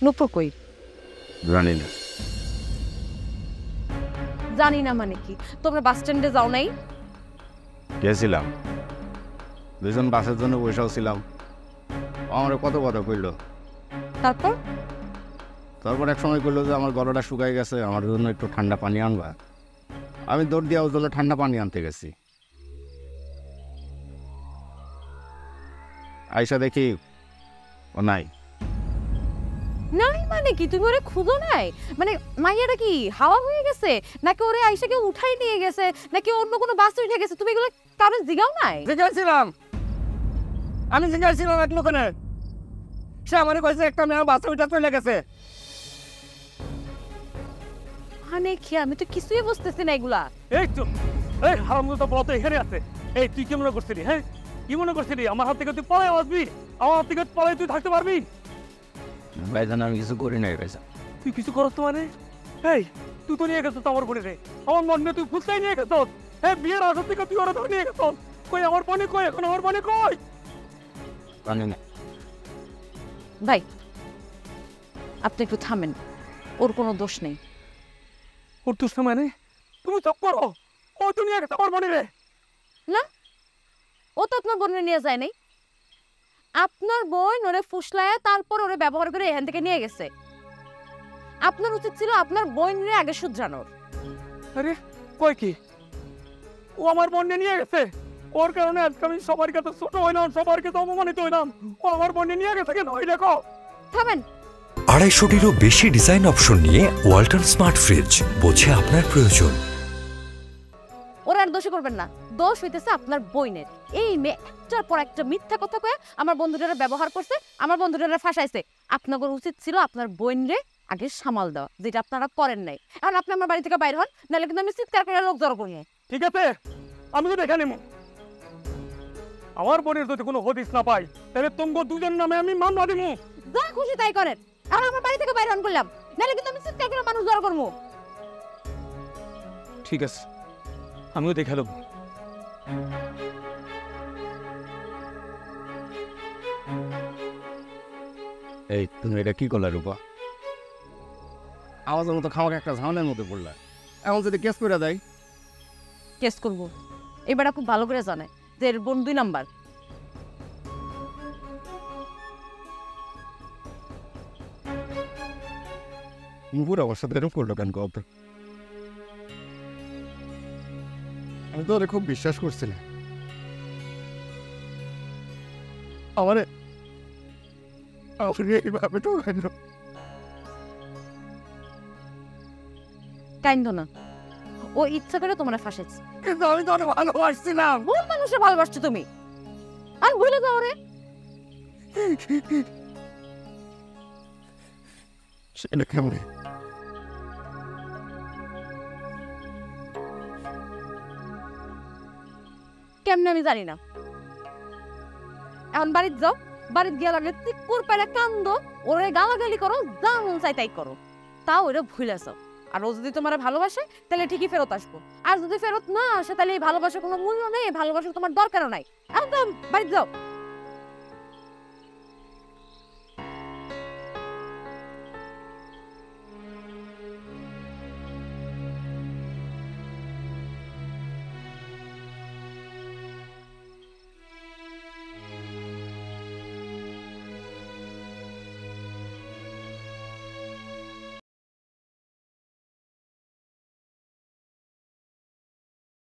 নূপুর কই? জানি না। জানি না মানে কি? তোমরা বাস স্ট্যান্ডে যাও নাই? গেছিলাম, দুজন বাসের জন্য বসেও ছিলাম। আমার কত কথা কইলো। তারপর তারপর এক সময় কইলো যে আমার গলাটা শুকাই গেছে, আমার জন্য একটু ঠান্ডা পানি আনবা। আমি দৌড় দিয়ে ওর জন্য ঠান্ডা পানি আনতে গেছি। আইসা দেখি ও নাই। নাই মানে কি? তুমি ওরে খুঁজো নাই? মানে মাইয়াটা কি হাওয়া হয়ে গেছে, নাকি ওরে আইসা কেউ উঠাই নিয়ে গেছে, নাকি অন্য কোনো বাস উঠে গেছে? তুমি এগুলো কারো জিগাও নাই? জিজ্ঞাসছিলাম, আমি জিজ্ঞাসছিলাম এক লোকের, সে আমার কইছে একটা মেয়ে বাসে উঠে চলে গেছে। মানে কি? আমি তো কিছুই বুঝতেছি না এগুলা। এই তো এই হারামজাদা বলা তো এখানে আছে। এই তুই কি মনে করছিলি? হ্যাঁ, কি মনে করছিলি আমার হাত থেকে তুই পলাই আসবি? আমার হাত থেকে পলাই তুই থাকতে পারবি? ভাইজান আমি কিছু করি নাই ভাইজান। তুই কিছু করস তো মানে? এই তুই তো নিয়ে গেছিস আমার বোনে রে, আমার মন নিয়ে তুই ফুসলাই নিয়ে গেছিস। হ্যাঁ, বিয়ের আসর থেকে তুই ওরা ধরে নিয়ে গেছিস। কই আমার বোনে কই? এখন আমার বোনে কই? জানি না। ভাই আপনি একটু থামেন, ওর কোনো দোষ নেই। ওর দোষ না মানে? তুমি চুপ করো, ও তো নিয়ে গেছে আমার বোনে রে। না, ও তো আপনার বোনের নিয়ে যায় নাই। আপনার বোন ওরে ফুসলায় তারপর ওরে ব্যবহার করে এখান থেকে নিয়ে গেছে। আপনার উচিত ছিল আপনার বোনরে আগে শুধরানোর। আরে কই কি? ও আমার বোনে নিয়ে গেছে, ওর কারণে আজকে আমি সবার কাছে ছোট হইলাম, সবার কাছে অপমানিত হইলাম। ও আমার বোনে নিয়ে গেছে কেন? ওই দেখো। থামেন। 250টিরও বেশি ডিজাইন অপশন নিয়ে ওয়ালটন স্মার্ট ফ্রিজ, বোঝে আপনার প্রয়োজন। ওরা আর দোষী করবেন না, দোষ হইতেছে আপনার বোনের। এই মেয়ে একটার পর একটা মিথ্যা কথা কয়ে আমার বন্ধুটারা ব্যবহার করছে, আমার বন্ধুটারা ফাঁসাইছে। আপনাদের উচিত ছিল আপনার বোনরে আগে সামাল দেওয়া, যেটা আপনারা করেন নাই। এখন আপনি আমার বাড়ি থেকে বাইর হন, নাহলে কিন্তু আমি চিৎকার করে লোক জড়ো করবো। ঠিক আছে, আমি তো দেখে নেব। আমার বোনের যদি কোনো হদিস না পাই, তাহলে তোমাকে দুজন নামে আমি মামলা দিব। যা খুশি তাই করেন, আর আমার বাড়ি থেকে বাইর হন করলাম, নাহলে কিন্তু আমি চিৎকার করে মানুষ জড়ো করবো। ঠিক আছে, আমিও দেখে নেব। এই তুমি এটা কি করলা রূপা? আমাদের মতো খাওয়া একটা ঝামেলার মধ্যে পড়লা। এখন যদি কেস করে দেয়? কেস করবো। এবার খুব ভালো করে জানে যে এর বোন 2 নাম্বার। নুপুর আমার সাথে এরকম করলো কেন কত? আমি তো ওরে খুব বিশ্বাস করছিলাম। আমারে এইভাবে তো কাইন্দ না, ও ইচ্ছা করে তোমার ফাঁসেছে। কিন্তু আমি তো অনেক ভালোবাসছিলাম। কোন মানুষে ভালোবাসছো তুমি? আর ভুলে যাও রে। সেটা কেমন? কেমনে আমি জানি না। এখন বাড়িতে যাও, বাড়িতে গিয়ে লাগলে চিকুর পায়রা কান্দো, ওরে গালাগালি করো, যা মন চাই তাই করো, তাও ওরা ভুলে যাও। আর ও যদি তোমার ভালোবাসে তাহলে ঠিকই ফেরত আসবো, আর যদি ফেরত না আসে তাহলে এই ভালোবাসার কোনো মূল্য নেই, ভালোবাসা তোমার দরকারও নাই। একদম বাড়িতে যাও।